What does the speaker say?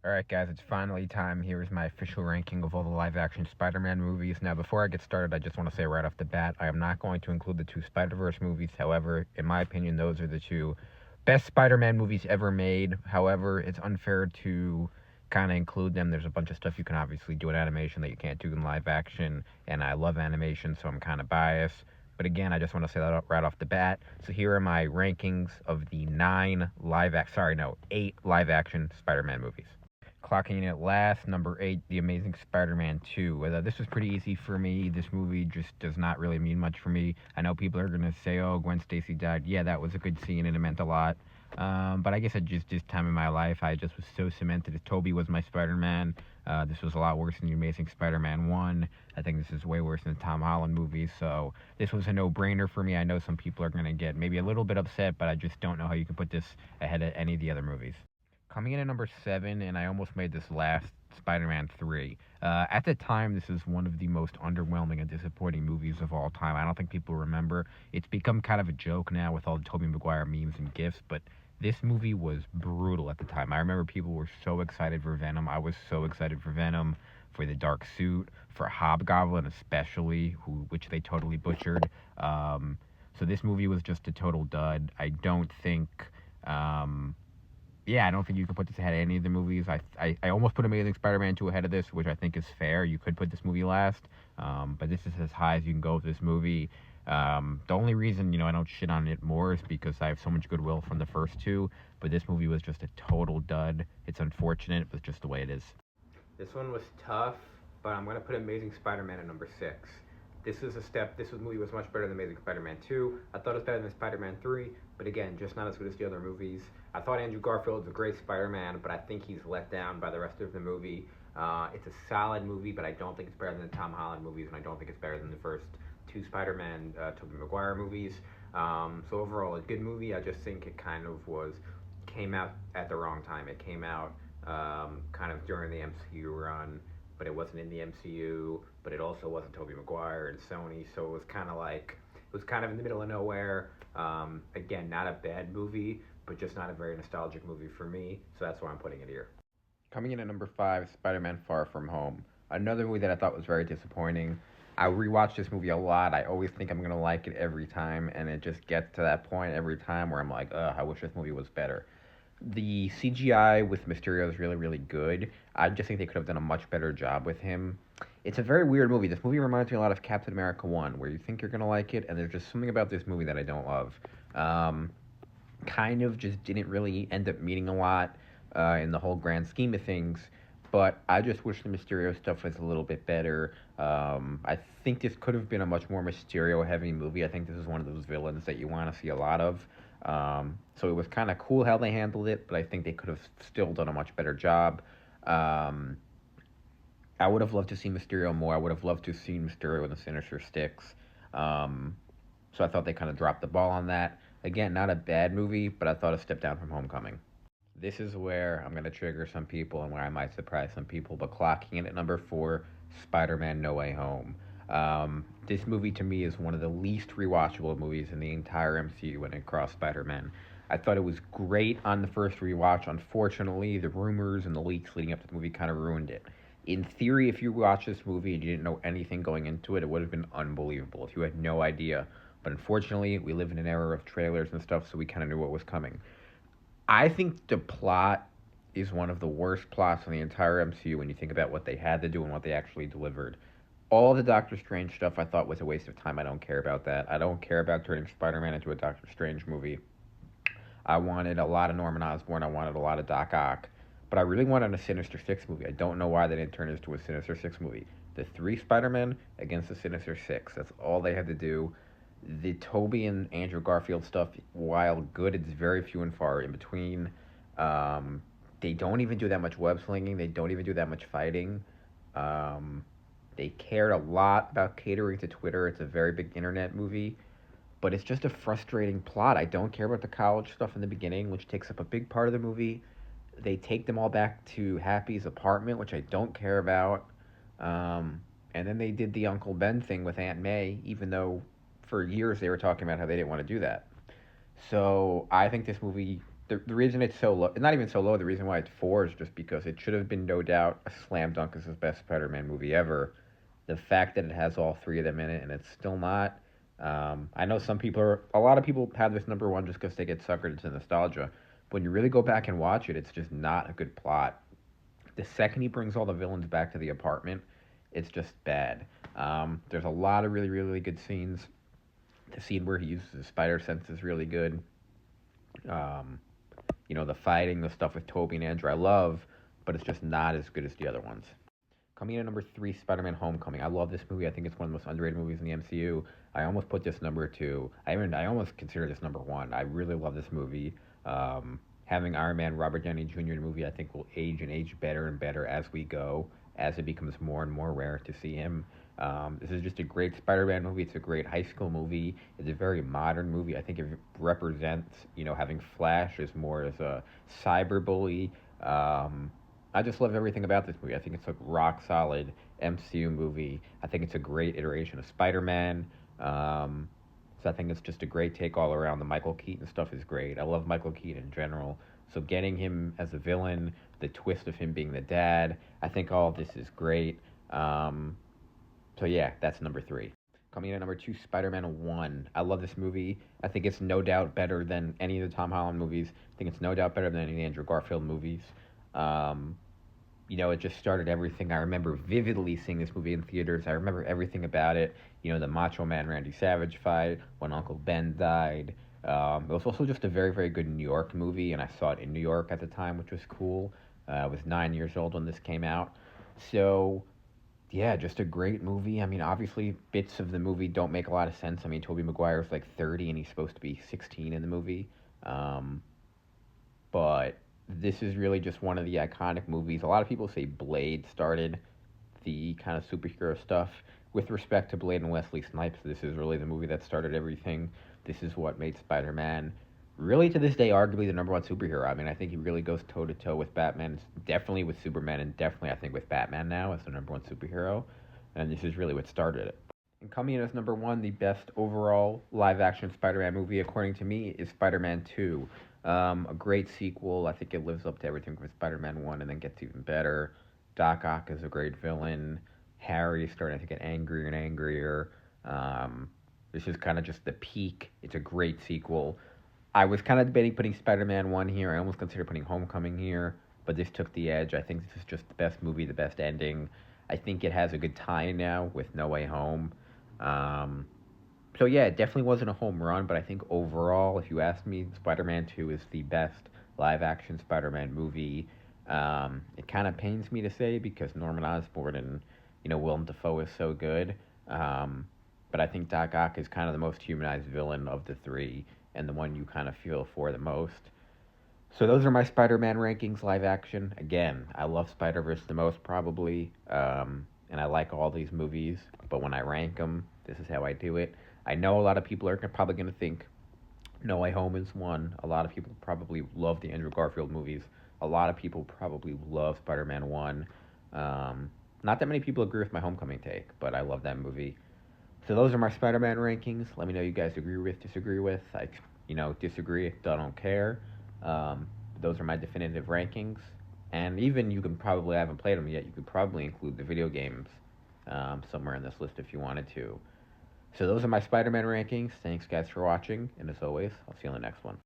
Alright, guys, it's finally time. Here's my official ranking of all the live action Spider Man movies. Now, before I get started, I just want to say right off the bat, I am not going to include the two Spider Verse movies. However, in my opinion, those are the two best Spider Man movies ever made. However, it's unfair to kind of include them. There's a bunch of stuff you can obviously do in animation that you can't do in live action, and I love animation, so I'm kind of biased. But again, I just want to say that right off the bat. So here are my rankings of the eight live action Spider Man movies. Clocking in at last, number 8, The Amazing Spider-Man 2. This was pretty easy for me. This movie just does not really mean much for me. I know people are going to say, oh, Gwen Stacy died. Yeah, that was a good scene and it meant a lot. But I guess at just this time in my life, I just was so cemented that Toby was my Spider-Man. This was a lot worse than The Amazing Spider-Man 1. I think this is way worse than the Tom Holland movies. So this was a no-brainer for me. I know some people are going to get maybe a little bit upset, but I just don't know how you can put this ahead of any of the other movies. Coming in at number 7, and I almost made this last, Spider-Man 3. At the time, this is one of the most underwhelming and disappointing movies of all time. I don't think people remember. It's become kind of a joke now with all the Tobey Maguire memes and gifs, but this movie was brutal at the time. I remember people were so excited for Venom. I was so excited for Venom, for the dark suit, for Hobgoblin especially, which they totally butchered. So this movie was just a total dud. Um, I don't think you could put this ahead of any of the movies. I almost put Amazing Spider-Man 2 ahead of this, which I think is fair. You could put this movie last, but this is as high as you can go with this movie. The only reason, I don't shit on it more is because I have so much goodwill from the first two, but this movie was just a total dud. It's unfortunate, but it's just the way it is. This one was tough, but I'm gonna put Amazing Spider-Man at number 6. This is a step. This movie was much better than Amazing Spider-Man 2. I thought it was better than Spider-Man 3, but again, just not as good as the other movies. I thought Andrew Garfield was a great Spider-Man, but I think he's let down by the rest of the movie. It's a solid movie, but I don't think it's better than the Tom Holland movies, and I don't think it's better than the first two Spider-Man, Tobey Maguire movies. So overall, a good movie. I just think it kind of came out at the wrong time. It came out kind of during the MCU run, but it wasn't in the MCU. But it also wasn't Tobey Maguire and Sony, so it was kind of in the middle of nowhere. Again, not a bad movie, but just not a very nostalgic movie for me. So that's why I'm putting it here. Coming in at number 5, Spider-Man Far From Home. Another movie that I thought was very disappointing. I rewatch this movie a lot. I always think I'm going to like it every time, and it just gets to that point every time where I'm like, ugh, I wish this movie was better. The CGI with Mysterio is really, really good. I just think they could have done a much better job with him. It's a very weird movie. This movie reminds me a lot of Captain America 1, where you think you're going to like it, and there's just something about this movie that I don't love. Um, Kind of just didn't really end up meaning a lot in the whole grand scheme of things. But I just wish the Mysterio stuff was a little bit better. I think this could have been a much more Mysterio heavy movie. I think this is one of those villains that you want to see a lot of. So it was kind of cool how they handled it, but I think they could have still done a much better job. Um, I would have loved to see Mysterio more. I would have loved to have seen Mysterio in the Sinister Six. Um, so I thought they kind of dropped the ball on that. Again, not a bad movie, but I thought a step down from Homecoming. This is where I'm going to trigger some people and where I might surprise some people, but clocking in at number 4, Spider Man No Way Home. This movie to me is one of the least rewatchable movies in the entire MCU when it crossed Spider Man. I thought it was great on the first rewatch. Unfortunately, the rumors and the leaks leading up to the movie kind of ruined it. In theory, if you watched this movie and you didn't know anything going into it, it would have been unbelievable if you had no idea. But unfortunately, we live in an era of trailers and stuff, so we kind of knew what was coming. I think the plot is one of the worst plots in the entire MCU when you think about what they had to do and what they actually delivered. All the Doctor Strange stuff I thought was a waste of time. I don't care about that. I don't care about turning Spider Man into a Doctor Strange movie. I wanted a lot of Norman Osborn. I wanted a lot of Doc Ock. But I really wanted a Sinister Six movie. I don't know why they didn't turn it into a Sinister Six movie. The three Spider-Men against the Sinister Six. That's all they had to do. The Toby and Andrew Garfield stuff, while good, it's very few and far in between. They don't even do that much web slinging. They don't even do that much fighting. Um, they cared a lot about catering to Twitter. It's a very big internet movie, but it's just a frustrating plot. I don't care about the college stuff in the beginning, which takes up a big part of the movie. They take them all back to Happy's apartment, which I don't care about. And then they did the Uncle Ben thing with Aunt May, even though for years they were talking about how they didn't want to do that. So I think this movie The reason it's so low, not even so low, the reason why it's four is just because it should have been no doubt a slam dunk as the best Spider-Man movie ever. The fact that it has all three of them in it and it's still not. I know a lot of people have this number one just because they get suckered into nostalgia. But when you really go back and watch it, it's just not a good plot. The second he brings all the villains back to the apartment, it's just bad. There's a lot of really, really good scenes. The scene where he uses his spider sense is really good. Um, the fighting, the stuff with Toby and Andrew, I love, but it's just not as good as the other ones. Coming in at number three, Spider-Man: Homecoming. I love this movie. I think it's one of the most underrated movies in the MCU. I almost put this number two. I almost consider this number one. I really love this movie. Having Iron Man, Robert Downey Jr. in a movie, I think will age and age better and better as we go, as it becomes more and more rare to see him. This is just a great Spider-Man movie. It's a great high school movie. It's a very modern movie. I think it represents, having Flash as more as a cyberbully. I just love everything about this movie. I think it's a rock solid MCU movie. I think it's a great iteration of Spider-Man. So I think it's just a great take all around. The Michael Keaton stuff is great. I love Michael Keaton in general. So getting him as a villain, the twist of him being the dad, I think all of this is great. So yeah, that's number three. Coming in at number two, Spider-Man 1. I love this movie. I think it's no doubt better than any of the Tom Holland movies. I think it's no doubt better than any of the Andrew Garfield movies. Um, it just started everything. I remember vividly seeing this movie in theaters. I remember everything about it. The Macho Man Randy Savage fight, when Uncle Ben died. It was also just a very, very good New York movie, and I saw it in New York at the time, which was cool. I was 9 years old when this came out. So, yeah, just a great movie. I mean, obviously, bits of the movie don't make a lot of sense. I mean, Tobey Maguire's like 30, and he's supposed to be 16 in the movie. Um, but this is really just one of the iconic movies. A lot of people say Blade started the kind of superhero stuff. With respect to Blade and Wesley Snipes, this is really the movie that started everything. This is what made Spider-Man really to this day arguably the number one superhero. I mean, I think he really goes toe to toe with Batman, definitely with Superman, and definitely I think with Batman now as the number one superhero. And this is really what started it. And coming in as number one, the best overall live action Spider Man movie, according to me, is Spider Man 2. A great sequel. I think it lives up to everything from Spider Man 1 and then gets even better. Doc Ock is a great villain. Harry is starting to get angrier and angrier. This is kind of just the peak. It's a great sequel. I was kind of debating putting Spider Man 1 here. I almost considered putting Homecoming here, but this took the edge. I think this is just the best movie, the best ending. I think it has a good tie now with No Way Home. Um, so yeah, it definitely wasn't a home run, but I think overall, if you ask me, Spider-Man 2 is the best live-action Spider-Man movie. It kind of pains me to say because Norman Osborn and Willem Dafoe is so good. But I think Doc Ock is kind of the most humanized villain of the three and the one you kind of feel for the most. So those are my Spider-Man rankings, live action. Again, I love Spider-Verse the most probably, and I like all these movies. But when I rank them, this is how I do it. I know a lot of people are probably going to think No Way Home is one. A lot of people probably love the Andrew Garfield movies. A lot of people probably love Spider-Man 1. Not that many people agree with my Homecoming take, but I love that movie. So those are my Spider-Man rankings. Let me know you guys agree with, disagree with. Disagree, don't care. Those are my definitive rankings. And even you can probably, I haven't played them yet, you could probably include the video games somewhere in this list if you wanted to. So those are my Spider-Man rankings. Thanks guys for watching, and as always, I'll see you on the next one.